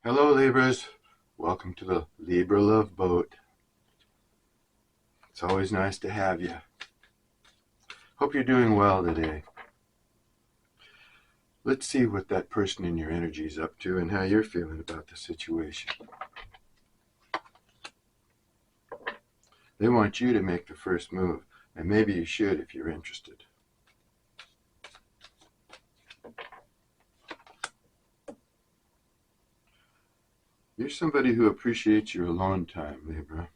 Hello, Libras. Welcome to the Libra Love Boat. It's always nice to have you. Hope you're doing well today. Let's see what that person in your energy is up to and how you're feeling about the situation. They want you to make the first move, and maybe you should if you're interested. You're somebody who appreciates your alone time, Libra.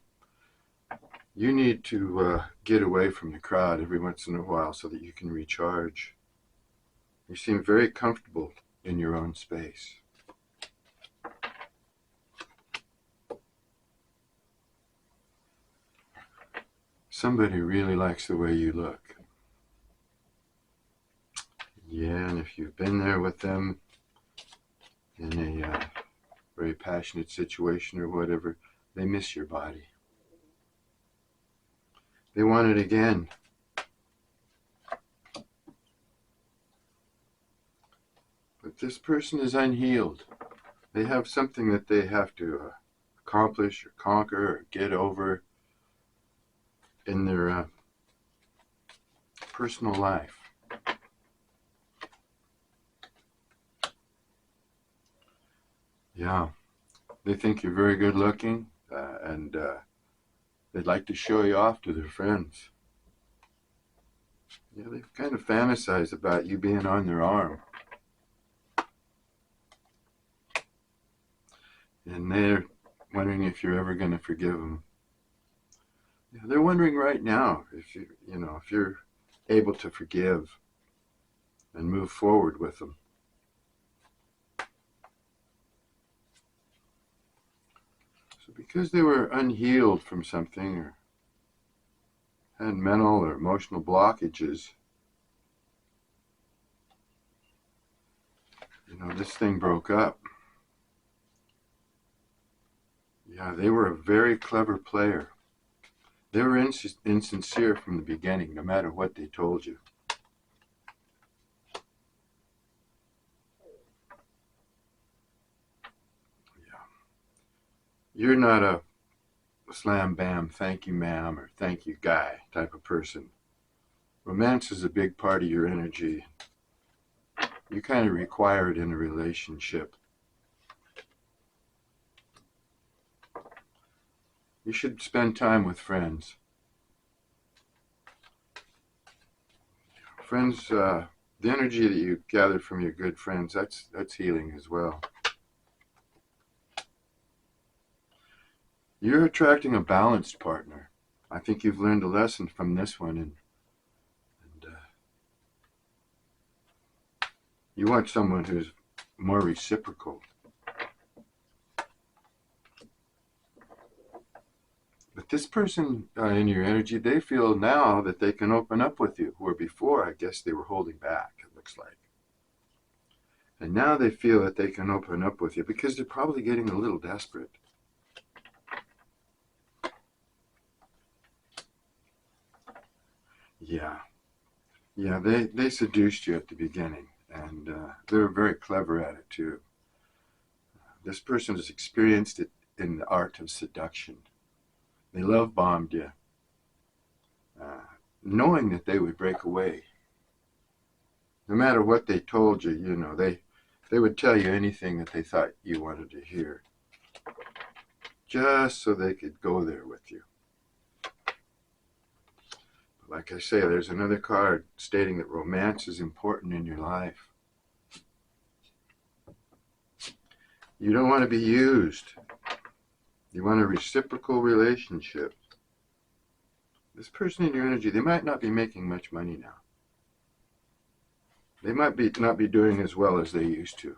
You need to get away from the crowd every once in a while so that you can recharge. You seem very comfortable in your own space. Somebody really likes the way you look. Yeah, and if you've been there with them in a very passionate situation or whatever, they miss your body. They want it again. But this person is unhealed. They have something that they have to accomplish or conquer or get over in their personal life. Yeah, they think you're very good looking and they'd like to show you off to their friends. Yeah, they kind of fantasize about you being on their arm. And they're wondering if you're ever going to forgive them. Yeah, they're wondering right now if if you're able to forgive and move forward with them. So because they were unhealed from something or had mental or emotional blockages, this thing broke up. Yeah, they were a very clever player. They were insincere from the beginning, no matter what they told you. Yeah. You're not a slam bam, thank you ma'am, or thank you guy type of person. Romance is a big part of your energy. You kind of require it in a relationship. You should spend time with friends. Friends, the energy that you gather from your good friends, that's healing as well. You're attracting a balanced partner. I think you've learned a lesson from this one, and you want someone who's more reciprocal. But this person in your energy, they feel now that they can open up with you, where before, I guess they were holding back, it looks like. And now they feel that they can open up with you because they're probably getting a little desperate. Yeah. Yeah, they seduced you at the beginning, and they're very clever at it too. This person has experienced it in the art of seduction. They love bombed you, knowing that they would break away. No matter what they told you, they would tell you anything that they thought you wanted to hear, just so they could go there with you. But like I say, there's another card stating that romance is important in your life. You don't want to be used. You want a reciprocal relationship. This person in your energy, they might not be making much money now. They might not be doing as well as they used to.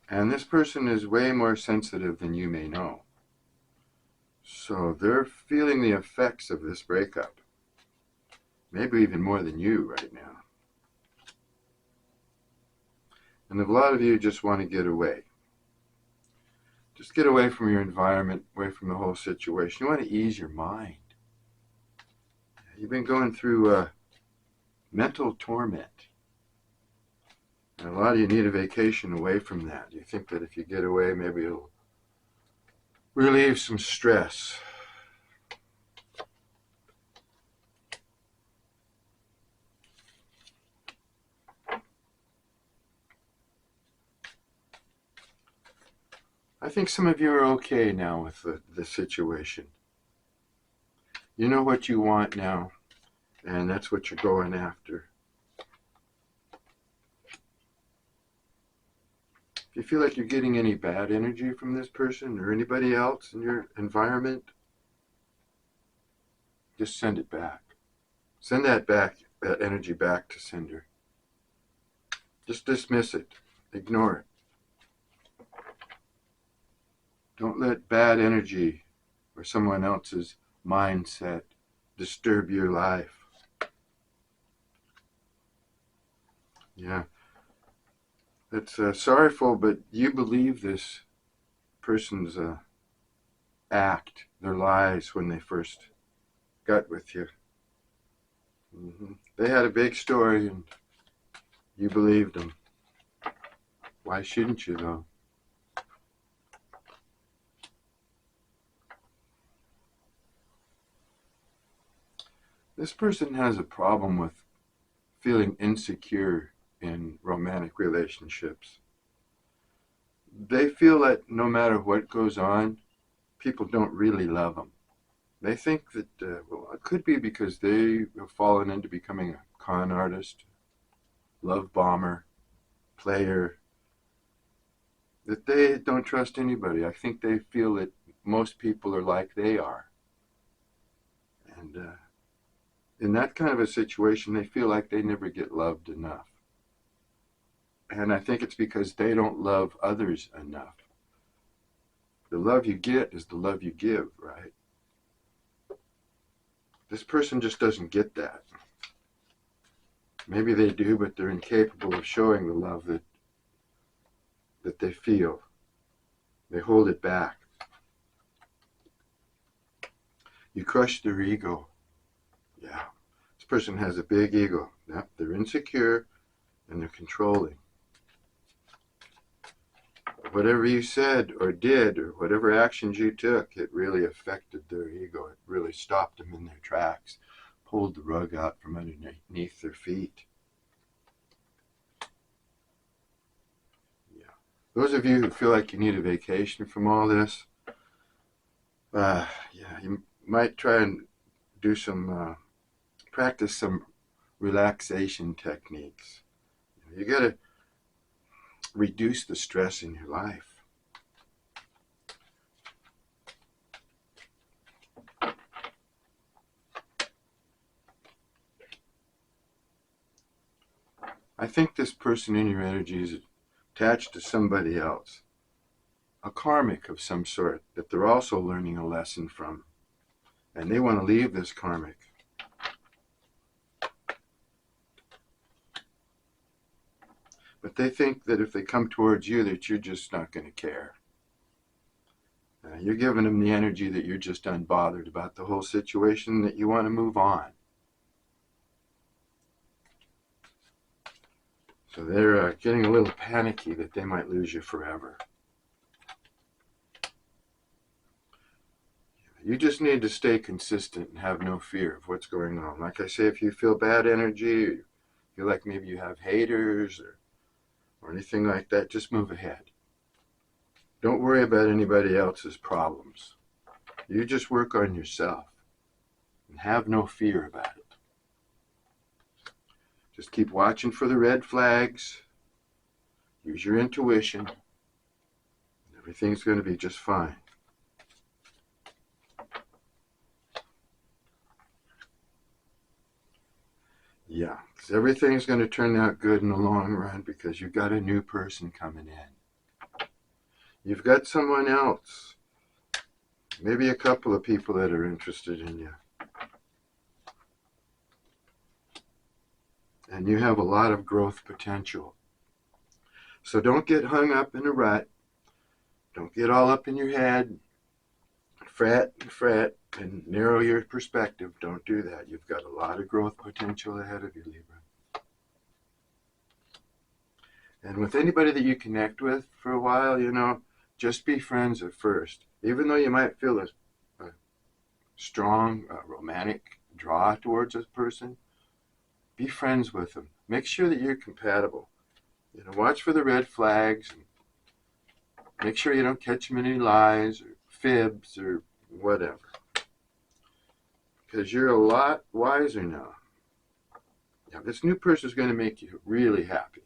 And this person is way more sensitive than you may know. So they're feeling the effects of this breakup. Maybe even more than you right now. And a lot of you just want to get away. Just get away from your environment, away from the whole situation. You want to ease your mind. You've been going through mental torment. And a lot of you need a vacation away from that. You think that if you get away, maybe it'll relieve some stress. I think some of you are okay now with the situation. You know what you want now, and that's what you're going after. If you feel like you're getting any bad energy from this person or anybody else in your environment, just send it back. Send that energy back to sender. Just dismiss it. Ignore it. Don't let bad energy or someone else's mindset disturb your life. Yeah. It's sorrowful, but you believe this person's act, their lies when they first got with you. They had a big story and you believed them. Why shouldn't you, though? This person has a problem with feeling insecure in romantic relationships. They feel that no matter what goes on, people don't really love them. They think that, well, it could be because they have fallen into becoming a con artist, love bomber, player, that they don't trust anybody. I think they feel that most people are like they are. And in that kind of a situation, they feel like they never get loved enough. And I think it's because they don't love others enough. The love you get is the love you give, right? This person just doesn't get that. Maybe they do, but they're incapable of showing the love that they feel. They hold it back. You crush their ego. Yeah. This person has a big ego. Yeah, they're insecure and they're controlling. Whatever you said or did or whatever actions you took, it really affected their ego. It really stopped them in their tracks, pulled the rug out from underneath their feet. Yeah. Those of you who feel like you need a vacation from all this, yeah, you might try and do practice some relaxation techniques. You got to reduce the stress in your life. I think this person in your energy is attached to somebody else, a karmic of some sort that they're also learning a lesson from, and they want to leave this karmic. But they think that if they come towards you, that you're just not going to care. You're giving them the energy that you're just unbothered about the whole situation, that you want to move on. So they're getting a little panicky that they might lose you forever. You just need to stay consistent and have no fear of what's going on. Like I say, if you feel bad energy, or you feel like maybe you have haters or anything like that, just move ahead. Don't worry about anybody else's problems. You just work on yourself and have no fear about it. Just keep watching for the red flags. Use your intuition. Everything's going to be just fine. Yeah, because everything's going to turn out good in the long run because you've got a new person coming in. You've got someone else. Maybe a couple of people that are interested in you. And you have a lot of growth potential. So don't get hung up in a rut. Don't get all up in your head. Fret and narrow your perspective. Don't do that. You've got a lot of growth potential ahead of you, Libra. And with anybody that you connect with for a while, just be friends at first. Even though you might feel a strong romantic draw towards this person, be friends with them. Make sure that you're compatible. Watch for the red flags. And make sure you don't catch them in any lies or fibs or whatever. Because you're a lot wiser now. Yeah, this new person is going to make you really happy.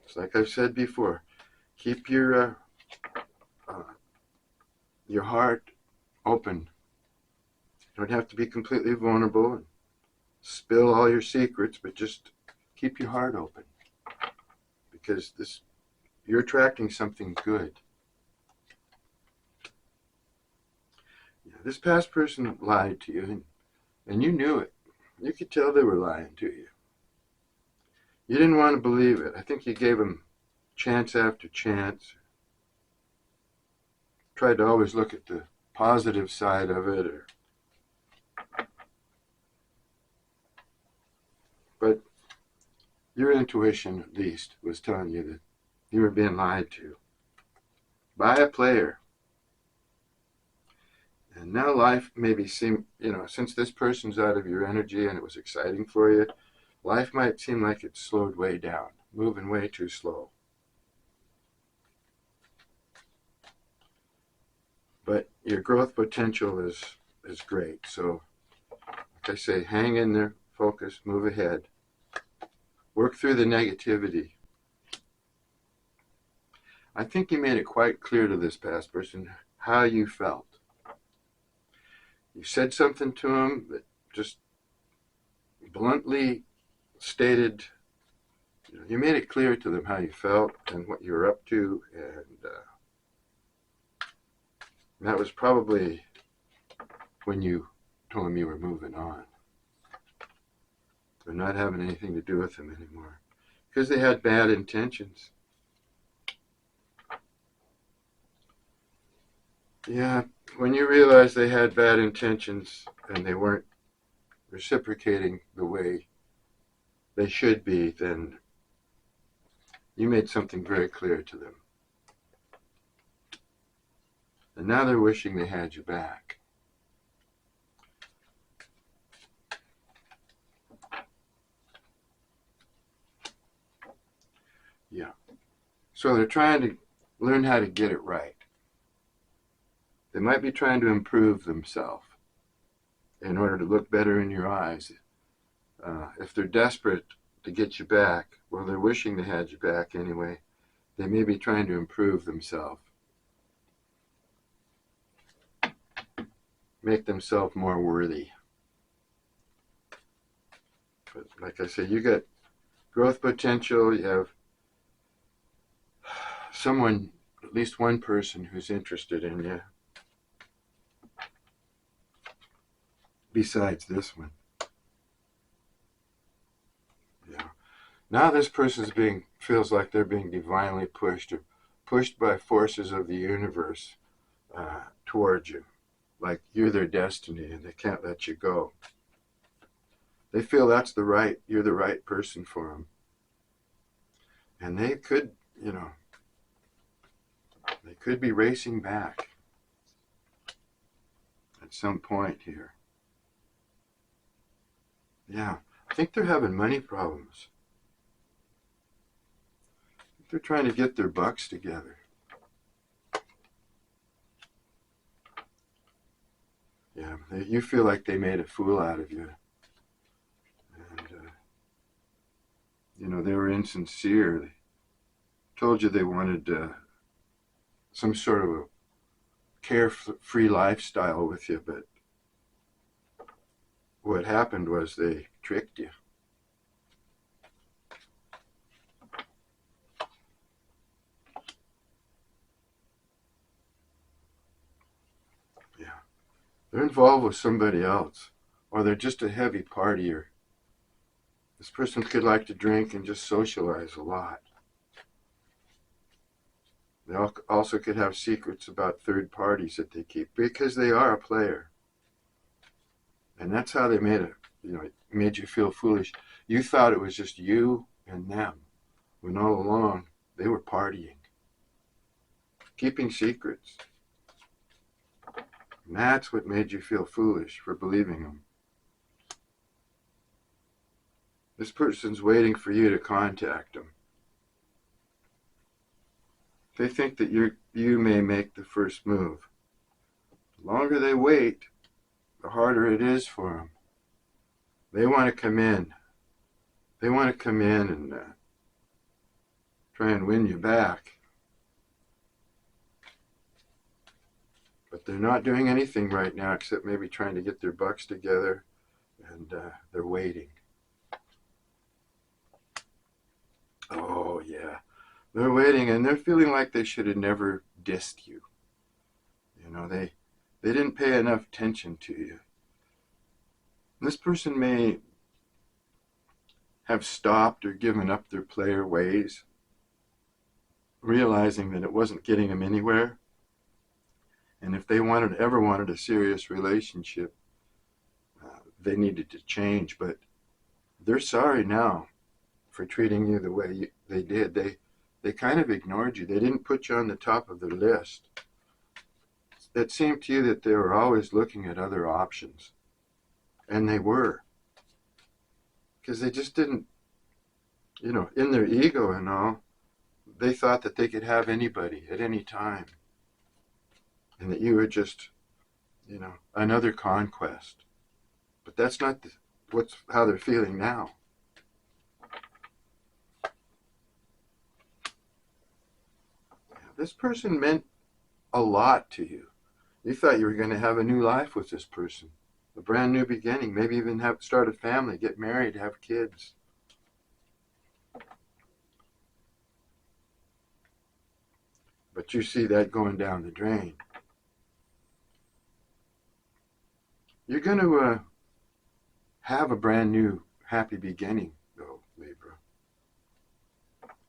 It's like I've said before, keep your heart open. You don't have to be completely vulnerable and spill all your secrets, but just keep your heart open. Because you're attracting something good. Yeah, this past person lied to you, and you knew it. You could tell they were lying to you. You didn't want to believe it. I think you gave them chance after chance. Tried to always look at the positive side of it. But your intuition, at least, was telling you that you were being lied to by a player. And now life maybe since this person's out of your energy and it was exciting for you, life might seem like it's slowed way down, moving way too slow. But your growth potential is great. So, like I say, hang in there, focus, move ahead. Work through the negativity. I think you made it quite clear to this past person how you felt. You said something to him that just bluntly stated, you made it clear to them how you felt and what you were up to, and that was probably when you told him you were moving on. Or not having anything to do with him anymore. Because they had bad intentions. Yeah, when you realize they had bad intentions and they weren't reciprocating the way they should be, then you made something very clear to them. And now they're wishing they had you back. Yeah. So they're trying to learn how to get it right. They might be trying to improve themselves in order to look better in your eyes. If they're desperate to get you back, well, they're wishing they had you back anyway. They may be trying to improve themselves. Make themselves more worthy. But like I say, you got growth potential. You have someone, at least one person who's interested in you. Besides this one. Yeah. Now this person's feels like they're being divinely pushed by forces of the universe towards you. Like you're their destiny and they can't let you go. They feel you're the right person for them. And they could, they could be racing back at some point here. Yeah, I think they're having money problems. I think they're trying to get their bucks together. Yeah, you feel like they made a fool out of you. And, they were insincere. They told you they wanted some sort of a carefree lifestyle with you, but what happened was they tricked you. Yeah. They're involved with somebody else, or they're just a heavy partier. This person could like to drink and just socialize a lot. They also could have secrets about third parties that they keep because they are a player. And that's how they made you feel foolish. You thought it was just you and them. when all along they were partying, keeping secrets. And that's what made you feel foolish for believing them. This person's waiting for you to contact them. They think that you may make the first move. The longer they wait, the harder it is for them. They want to come in. They want to come in and try and win you back. But they're not doing anything right now except maybe trying to get their bucks together, and they're waiting. Oh, yeah. They're waiting, and they're feeling like they should have never dissed you. You know, they didn't pay enough attention to you. This person may have stopped or given up their player ways, realizing that it wasn't getting them anywhere. And if they ever wanted a serious relationship, they needed to change. But they're sorry now for treating you the way they did. They kind of ignored you. They didn't put you on the top of their list. It seemed to you that they were always looking at other options. And they were. Because they just didn't, in their ego and all, they thought that they could have anybody at any time. And that you were just, another conquest. But that's not how they're feeling now. This person meant a lot to you. You thought you were going to have a new life with this person. A brand new beginning. Maybe even start a family, get married, have kids. But you see that going down the drain. You're going to have a brand new happy beginning, though, Libra.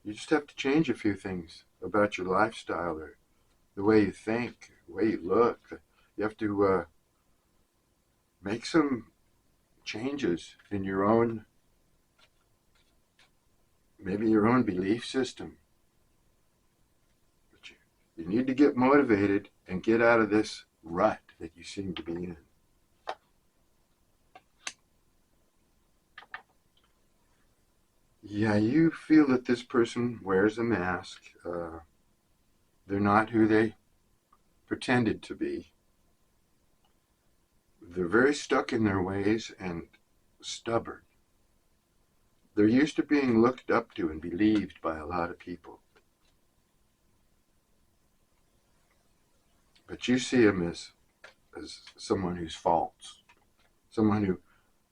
You just have to change a few things about your lifestyle, or the way you think, the way you look. You have to make some changes in your own, maybe your own belief system. But you need to get motivated and get out of this rut that you seem to be in. Yeah, you feel that this person wears a mask. They're not who they pretended to be. They're very stuck in their ways and stubborn. They're used to being looked up to and believed by a lot of people. But you see them as someone who's false, someone who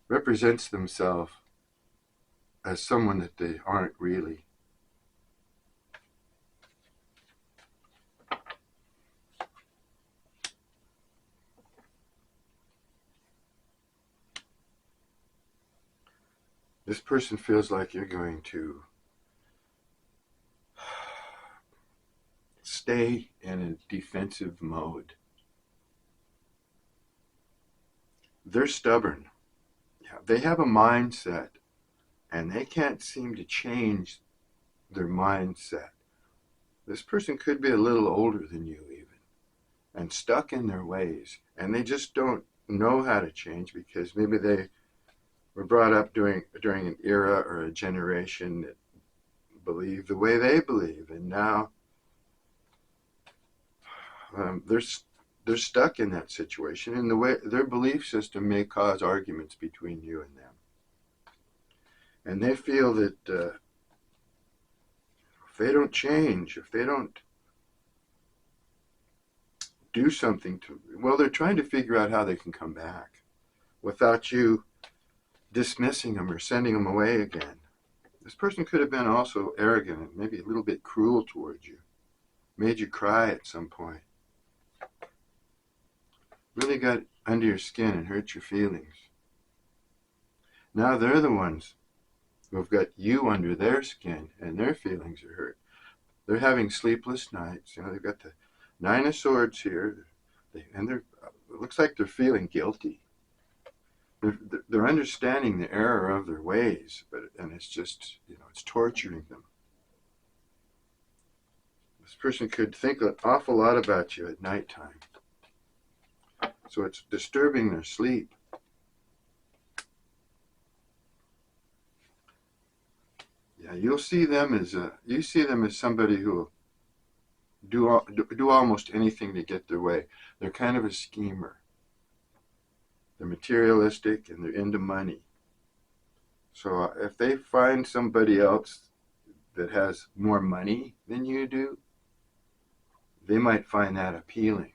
represents themselves as someone that they aren't really. This person feels like you're going to stay in a defensive mode. They're stubborn. Yeah, they have a mindset, and they can't seem to change their mindset. This person could be a little older than you even, and stuck in their ways, and they just don't know how to change because maybe they were brought up during an era or a generation that believe the way they believe, and now they're stuck in that situation, and the way their belief system may cause arguments between you and them. And they feel that if they don't change, if they don't do something they're trying to figure out how they can come back without you dismissing them or sending them away again. This person could have been also arrogant and maybe a little bit cruel towards you, made you cry at some point, really got under your skin and hurt your feelings. Now they're the ones who have got you under their skin and their feelings are hurt. They're having sleepless nights. They've got the Nine of Swords here, and it looks like they're feeling guilty. They're understanding the error of their ways, and it's just, it's torturing them. person could think an awful lot about you at nighttime. So it's disturbing their sleep. Yeah, you see them as somebody who will do almost anything to get their way. They're kind of a schemer. They're materialistic and they're into money. So if they find somebody else that has more money than you do, they might find that appealing.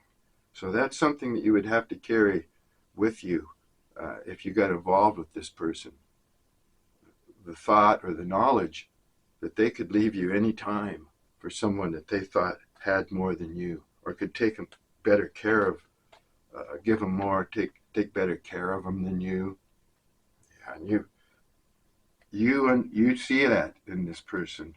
So that's something that you would have to carry with you if you got involved with this person. The thought or the knowledge that they could leave you any time for someone that they thought had more than you, or could take better care of, give them more, take better care of them than you. Yeah, and you see that in this person,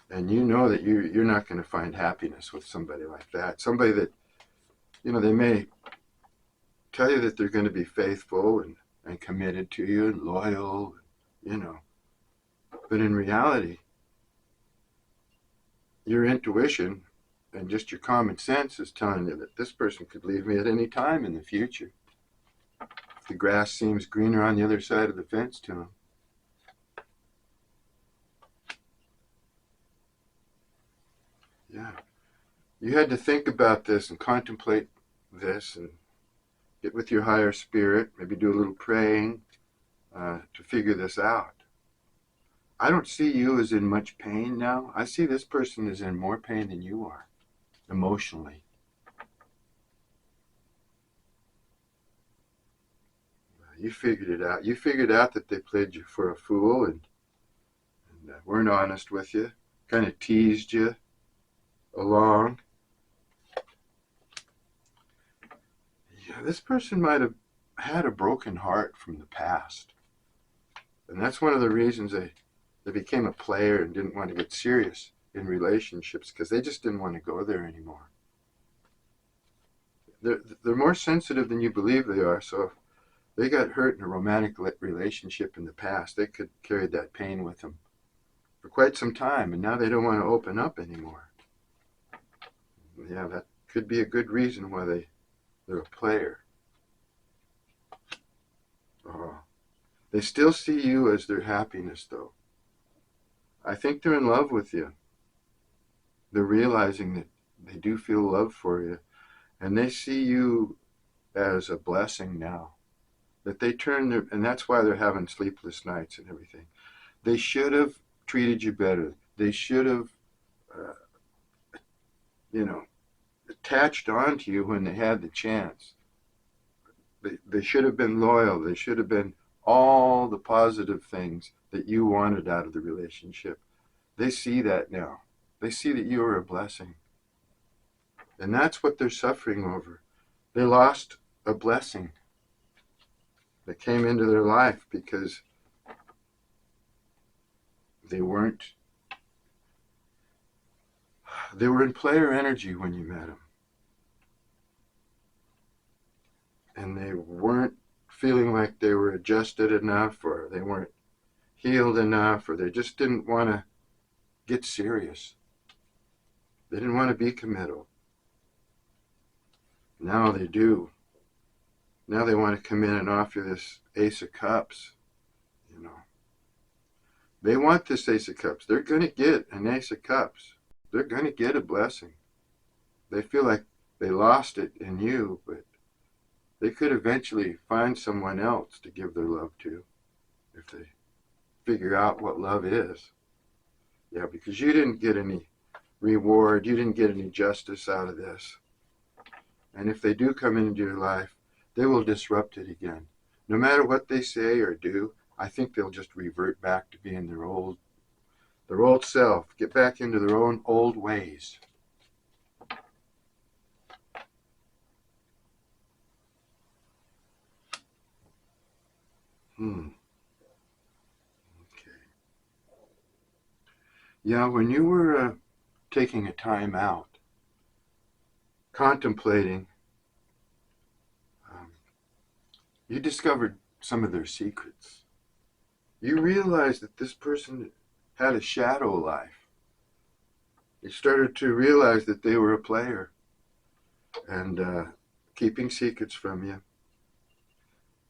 and you know that you're not going to find happiness with somebody like that. Somebody that, they may tell you that they're going to be faithful and committed to you and loyal, but in reality, your intuition and just your common sense is telling you that this person could leave me at any time in the future. If the grass seems greener on the other side of the fence to them. Yeah. You had to think about this and contemplate this and get with your higher spirit, maybe do a little praying to figure this out. I don't see you as in much pain now. I see this person is in more pain than you are, emotionally. You figured it out. You figured out that they played you for a fool and weren't honest with you, kind of teased you along. Yeah, this person might have had a broken heart from the past. And that's one of the reasons they became a player and didn't want to get serious in relationships, because they just didn't want to go there anymore. They're more sensitive than you believe they are, so if they got hurt in a romantic relationship in the past, they could carry that pain with them for quite some time, and now they don't want to open up anymore. Yeah, that could be a good reason why they're a player. They still see you as their happiness, though. I think they're in love with you. They're realizing that they do feel love for you, and they see you as a blessing now. That they and that's why they're having sleepless nights and everything. They should have treated you better. They should have, attached onto you when they had the chance. They should have been loyal. They should have been all the positive things that you wanted out of the relationship. They see that now. They see that you are a blessing. And that's what they're suffering over. They lost a blessing that came into their life because they were in player energy when you met them. And they weren't feeling like they were adjusted enough, or they weren't healed enough, or they just didn't want to get serious. They didn't want to be committal. Now they do. Now they want to come in and offer this Ace of Cups. They want this Ace of Cups. They're going to get an Ace of Cups. They're going to get a blessing. They feel like they lost it in you, but they could eventually find someone else to give their love to if they figure out what love is. Yeah, because you didn't get any reward, you didn't get any justice out of this. And if they do come into your life, they will disrupt it again. No matter what they say or do, I think they'll just revert back to being their old self, get back into their own old ways. Okay. Yeah, when you were taking a time out, contemplating, you discovered some of their secrets. You realized that this person had a shadow life. You started to realize that they were a player and keeping secrets from you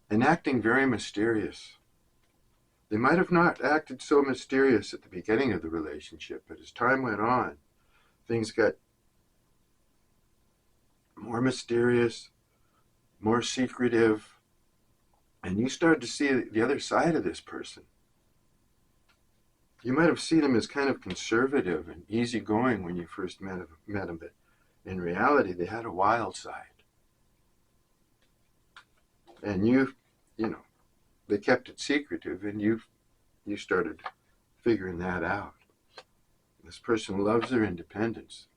and acting very mysterious. They might have not acted so mysterious at the beginning of the relationship, but as time went on, things got more mysterious, more secretive, and you started to see the other side of this person. You might have seen him as kind of conservative and easygoing when you first met him, but in reality, they had a wild side. And you know, they kept it secretive, and you started figuring that out. This person loves their independence.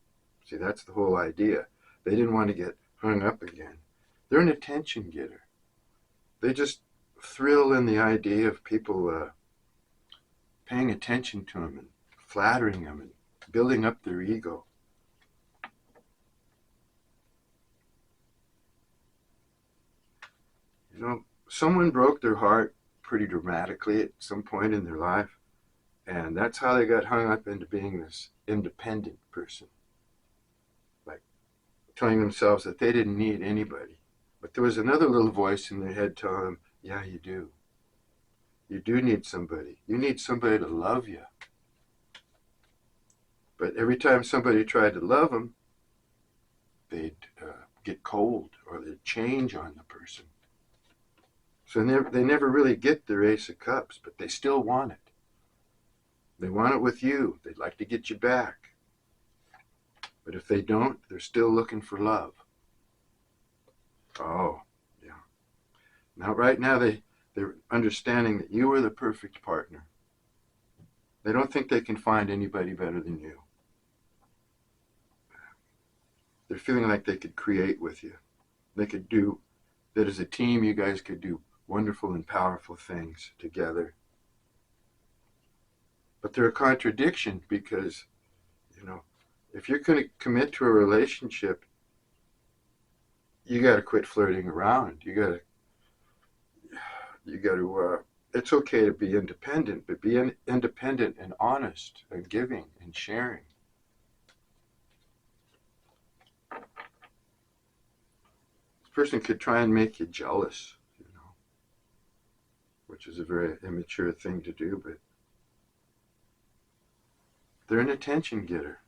See, that's the whole idea. They didn't want to get hung up again. They're an attention getter. They just thrill in the idea of people paying attention to them and flattering them and building up their ego. You know, someone broke their heart pretty dramatically at some point in their life, and that's how they got hung up into being this independent person, like telling themselves that they didn't need anybody. But there was another little voice in their head telling them, yeah, you do. You do need somebody. You need somebody to love you. But every time somebody tried to love them, they'd get cold or they'd change on the person. So they never really get their Ace of Cups, but they still want it. They want it with you. They'd like to get you back. But if they don't, they're still looking for love. Oh, yeah. Now, right now, they're understanding that you are the perfect partner. They don't think they can find anybody better than you. They're feeling like they could create with you. They could do, that as a team, you guys could do wonderful and powerful things together. But they're a contradiction because, you know, if you're going to commit to a relationship, you got to quit flirting around. You got to, it's okay to be independent, but be independent and honest and giving and sharing. This person could try and make you jealous, you know, which is a very immature thing to do, but they're an attention getter.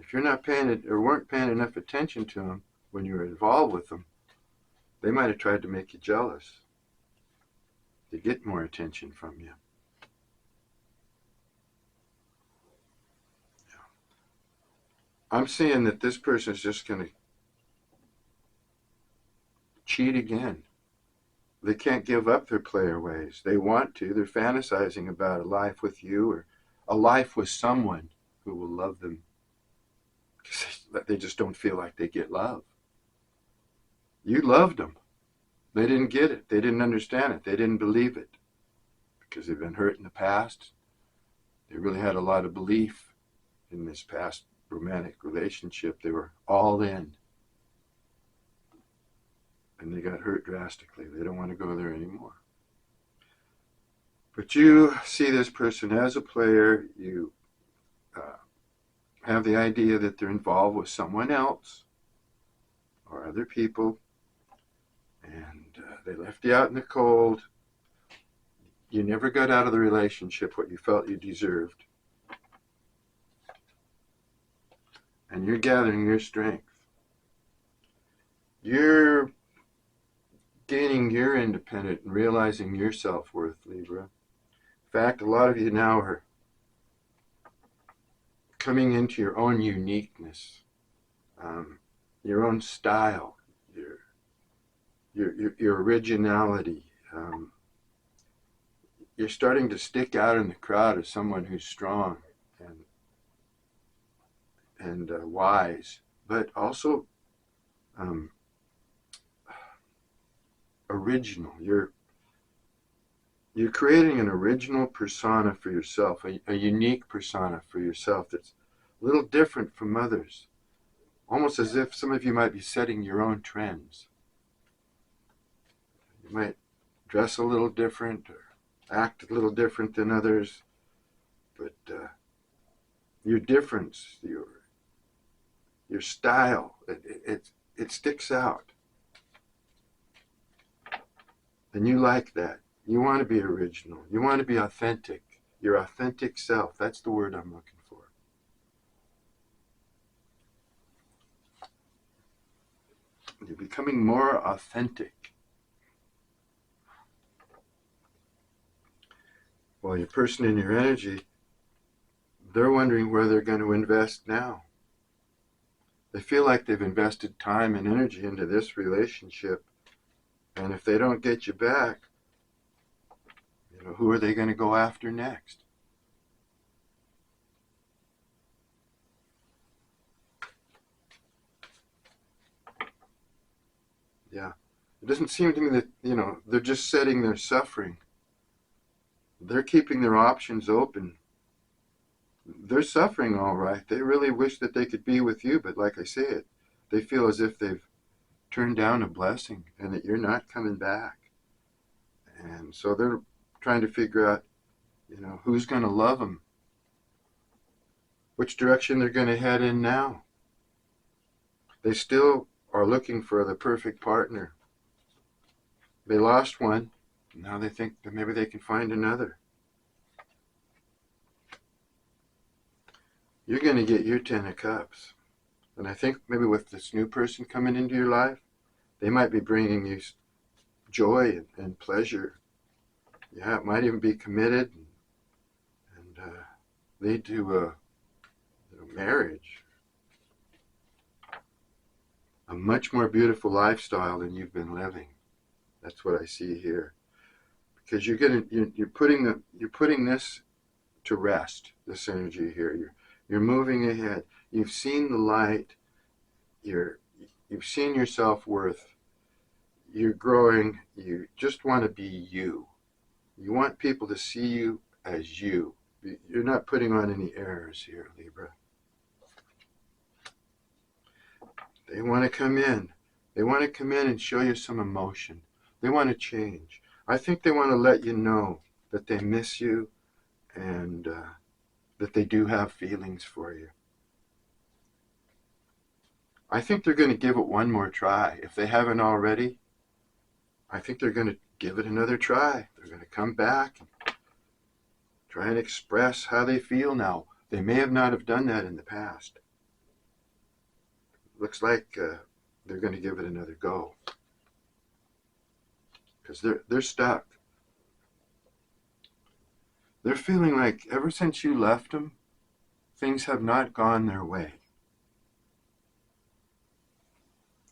If you're not paying it or weren't paying enough attention to them when you were involved with them, they might have tried to make you jealous to get more attention from you. I'm seeing that this person is just going to cheat again. They can't give up their player ways. They want to. They're fantasizing about a life with you or a life with someone who will love them. They just don't feel like they get love. You loved them. They didn't get it. They didn't understand it. They didn't believe it because they've been hurt in the past. They really had a lot of belief in this past romantic relationship. They were all in. And they got hurt drastically. They don't want to go there anymore. But you see this person as a player. You have the idea that they're involved with someone else or other people. And they left you out in the cold. You never got out of the relationship what you felt you deserved. And you're gathering your strength. You're gaining your independence and realizing your self-worth, Libra. In fact, a lot of you now are coming into your own uniqueness, your own style, your originality. You're starting to stick out in the crowd as someone who's strong and wise, but also original. You're creating an original persona for yourself, a unique persona for yourself that's a little different from others, almost as if some of you might be setting your own trends. You might dress a little different or act a little different than others. but your difference, your style, it sticks out. And you like that. You want to be original. You want to be authentic. Your authentic self. That's the word I'm looking for. You're becoming more authentic. Well, your person in your energy, they're wondering where they're going to invest now. They feel like they've invested time and energy into this relationship, and if they don't get you back, who are they going to go after next? Yeah. It doesn't seem to me that, they're just setting their suffering. They're keeping their options open. They're suffering all right. They really wish that they could be with you, but like I say, they feel as if they've turned down a blessing and that you're not coming back. And so they're trying to figure out, who's going to love them, which direction they're going to head in now. They still are looking for the perfect partner. They lost one. Now they think that maybe they can find another. You're going to get your 10 of Cups. And I think maybe with this new person coming into your life, they might be bringing you joy and pleasure. Yeah, it might even be committed and lead to a marriage. A much more beautiful lifestyle than you've been living. That's what I see here. Because you're putting this to rest, this energy here. You're moving ahead. You've seen the light. You've seen your self-worth. You're growing. You just want to be you. You want people to see you as you. You're not putting on any airs here, Libra. They want to come in. They want to come in and show you some emotion. They want to change. I think they want to let you know that they miss you and that they do have feelings for you. I think they're going to give it one more try. If they haven't already, I think they're going to give it another try. They're going to come back and try and express how they feel now. They may have not have done that in the past. Looks like they're going to give it another go. Because they're stuck. They're feeling like ever since you left them, things have not gone their way.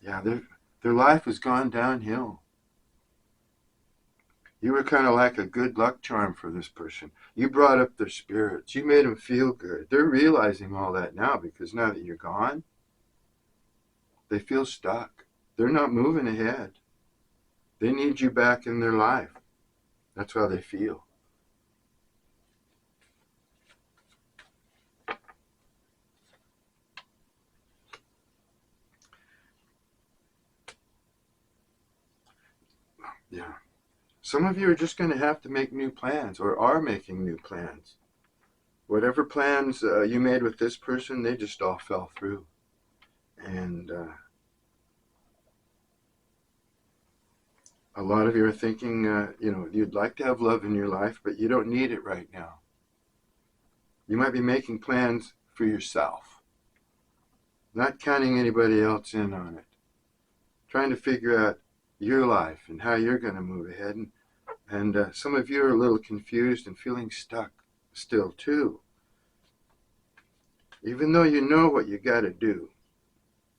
Yeah, their life has gone downhill. You were kind of like a good luck charm for this person. You brought up their spirits. You made them feel good. They're realizing all that now because now that you're gone, they feel stuck. They're not moving ahead. They need you back in their life. That's how they feel. Yeah. Some of you are just going to have to make new plans or are making new plans. Whatever plans you made with this person, they just all fell through. And a lot of you are thinking, you'd like to have love in your life, but you don't need it right now. You might be making plans for yourself, not counting anybody else in on it. Trying to figure out your life and how you're going to move ahead. And some of you are a little confused and feeling stuck still too. Even though you know what you got to do,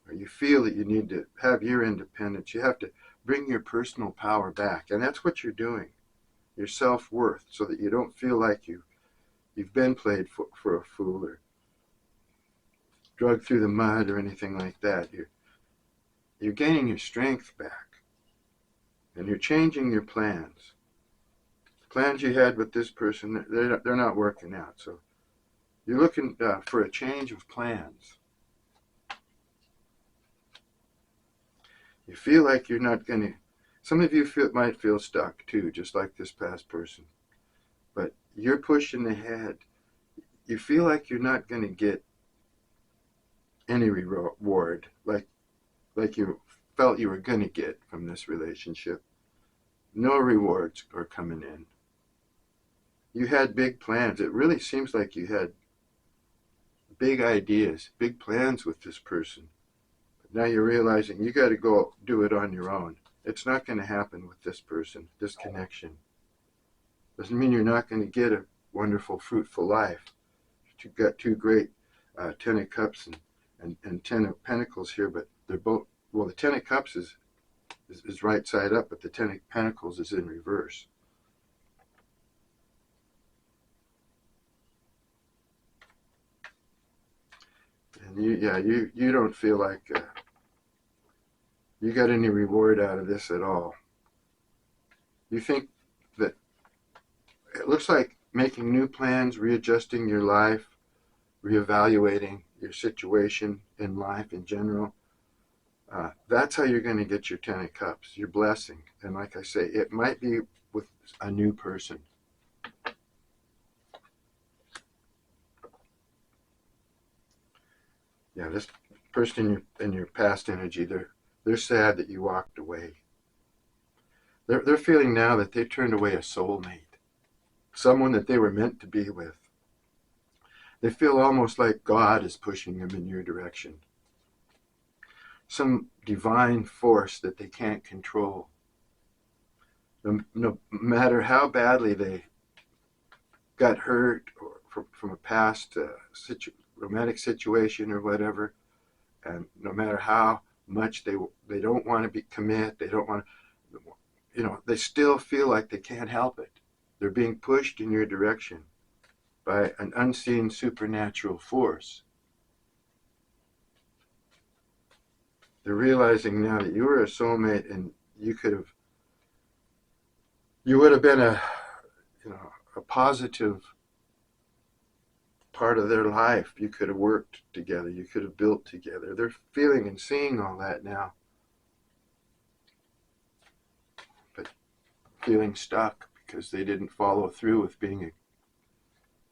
or you feel that you need to have your independence, you have to bring your personal power back. And that's what you're doing, your self-worth, so that you don't feel like you've been played for a fool or drugged through the mud or anything like that. You're gaining your strength back. And you're changing your plans. The plans you had with this person, they're not working out. So you're looking for a change of plans. You feel like you're not going to... Some of you might feel stuck too, just like this past person. But you're pushing ahead. you feel like you're not going to get any reward like you felt you were going to get from this relationship. No rewards are coming in. You had big plans. It really seems like you had big ideas, big plans with this person. But now you're realizing you got to go do it on your own. It's not going to happen with this person, this connection. Doesn't mean you're not going to get a wonderful, fruitful life. You've got two great Ten of Cups and Ten of Pentacles here, but they're both, well, the Ten of Cups is right side up, but the Ten of Pentacles is in reverse. And you don't feel like you got any reward out of this at all. You think that it looks like making new plans, readjusting your life, reevaluating your situation in life in general. That's how you're going to get your Ten of Cups, your blessing. And like I say, it might be with a new person. Yeah, this person in your past energy, they're sad that you walked away. They're feeling now that they turned away a soulmate, someone that they were meant to be with. They feel almost like God is pushing them in your direction. Some divine force that they can't control. No matter how badly they got hurt or from a past romantic situation or whatever, and no matter how much they don't want to commit, they don't want to, they still feel like they can't help it. They're being pushed in your direction by an unseen supernatural force. They're realizing now that you were a soulmate, and you would have been a positive part of their life. You could have worked together. You could have built together. They're feeling and seeing all that now, but feeling stuck because they didn't follow through with being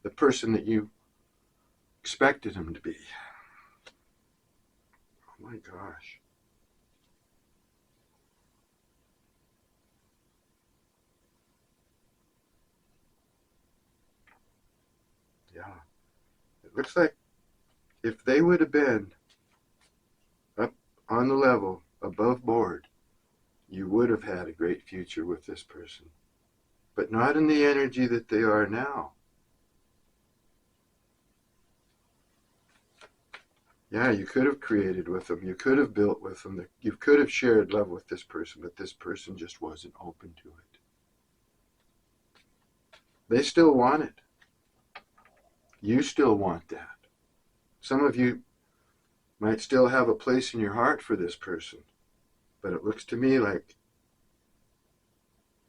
the person that you expected them to be. Oh my gosh. Yeah. It looks like if they would have been up on the level, above board, you would have had a great future with this person. But not in the energy that they are now. Yeah, you could have created with them. You could have built with them. You could have shared love with this person, but this person just wasn't open to it. They still want it. You still want that. Some of you might still have a place in your heart for this person, but it looks to me like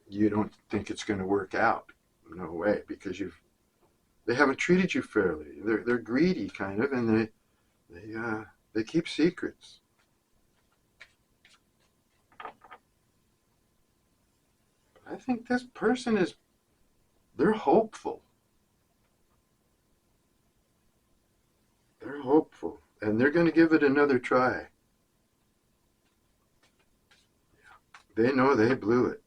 you don't think it's going to work out. No way, because they haven't treated you fairly. They're greedy, kind of, and they keep secrets. I think this person they're hopeful. They're hopeful, and they're going to give it another try. They know they blew it.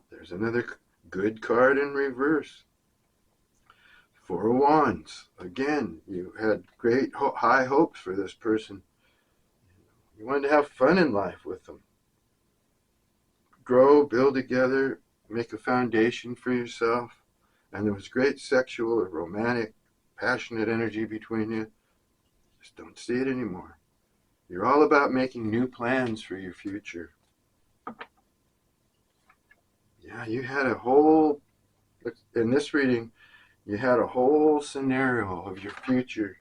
There's another good card in reverse. Four of Wands. Again, you had great high hopes for this person. You wanted to have fun in life with them. Grow, build together, make a foundation for yourself. And there was great sexual or romantic, passionate energy between you. Just don't see it anymore. You're all about making new plans for your future. Yeah, you had in this reading, you had a whole scenario of your future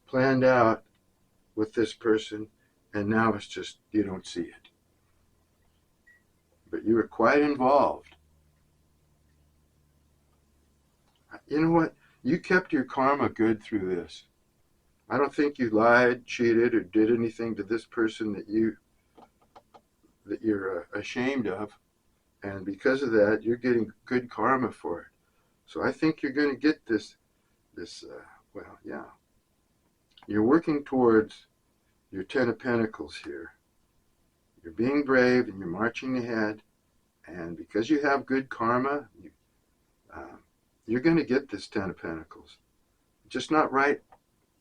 planned out with this person, and now it's just, you don't see it. But you were quite involved. You know what? You kept your karma good through this. I don't think you lied, cheated, or did anything to this person that you're ashamed of. And because of that, you're getting good karma for it. So I think you're going to get this, well, yeah. You're working towards your Ten of Pentacles here. You're being brave and you're marching ahead. And because you have good karma, you're going to get this Ten of Pentacles. Just not right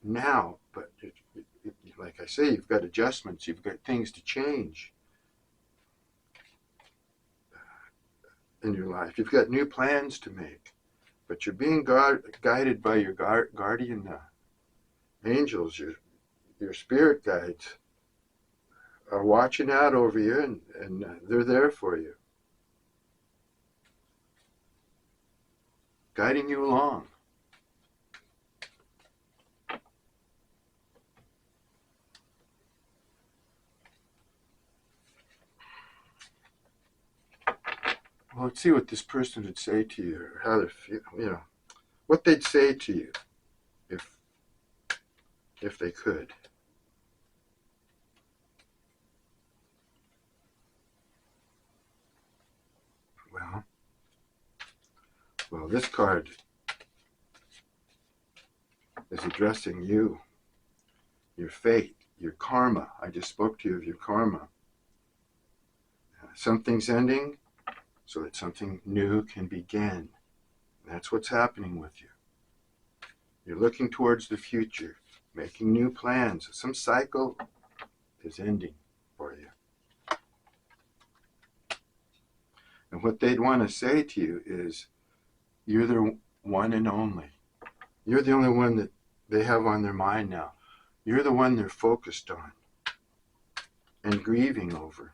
now, but like I say, you've got adjustments, you've got things to change in your life. You've got new plans to make, but you're being guided by your guardian angels, your spirit guides are watching out over you, and they're there for you, guiding you along. Well, let's see what this person would say to you, or how they feel, what they'd say to you if they could. Well, this card is addressing you, your fate, your karma. I just spoke to you of your karma. Something's ending so that something new can begin. That's what's happening with you. You're looking towards the future, making new plans. Some cycle is ending for you. And what they'd want to say to you is, you're their one and only. You're the only one that they have on their mind now. You're the one they're focused on and grieving over.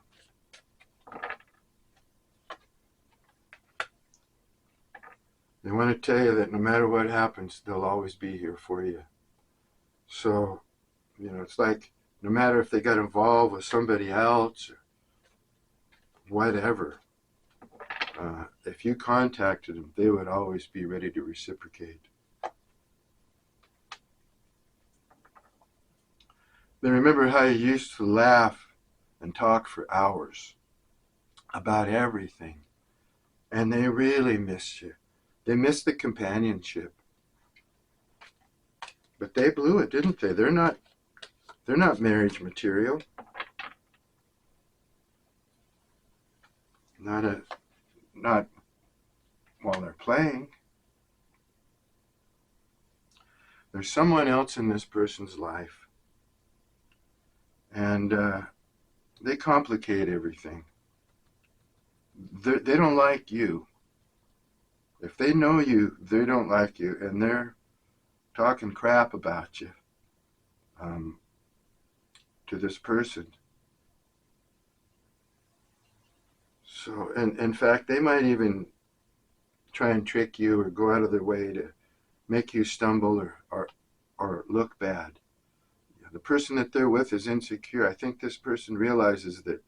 They want to tell you that no matter what happens, they'll always be here for you. So, it's like no matter if they got involved with somebody else or whatever, if you contacted them, they would always be ready to reciprocate. They remember how you used to laugh and talk for hours about everything, and they really miss you. They miss the companionship. But they blew it, didn't they? They're not marriage material. Not while they're playing. There's someone else in this person's life, and they complicate everything. They don't like you. If they know you, they don't like you, and they're talking crap about you to this person. So, and in fact, they might even try and trick you or go out of their way to make you stumble or look bad. The person that they're with is insecure. I think this person realizes that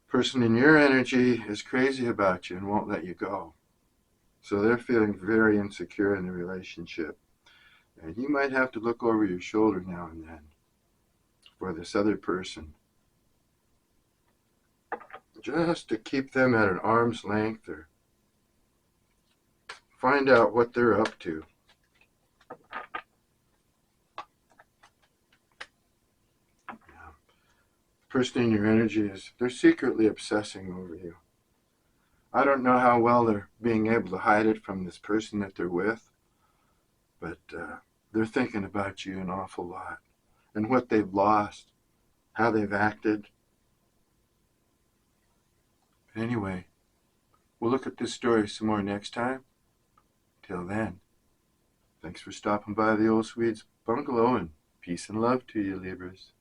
person in your energy is crazy about you and won't let you go. So they're feeling very insecure in the relationship. And you might have to look over your shoulder now and then for this other person, just to keep them at an arm's length or find out what they're up to. Person in your energy they're secretly obsessing over you. I don't know how well they're being able to hide it from this person that they're with, but they're thinking about you an awful lot and what they've lost, how they've acted. Anyway, we'll look at this story some more next time. Till then, thanks for stopping by the Old Swede's Bungalow, and peace and love to you, Libras.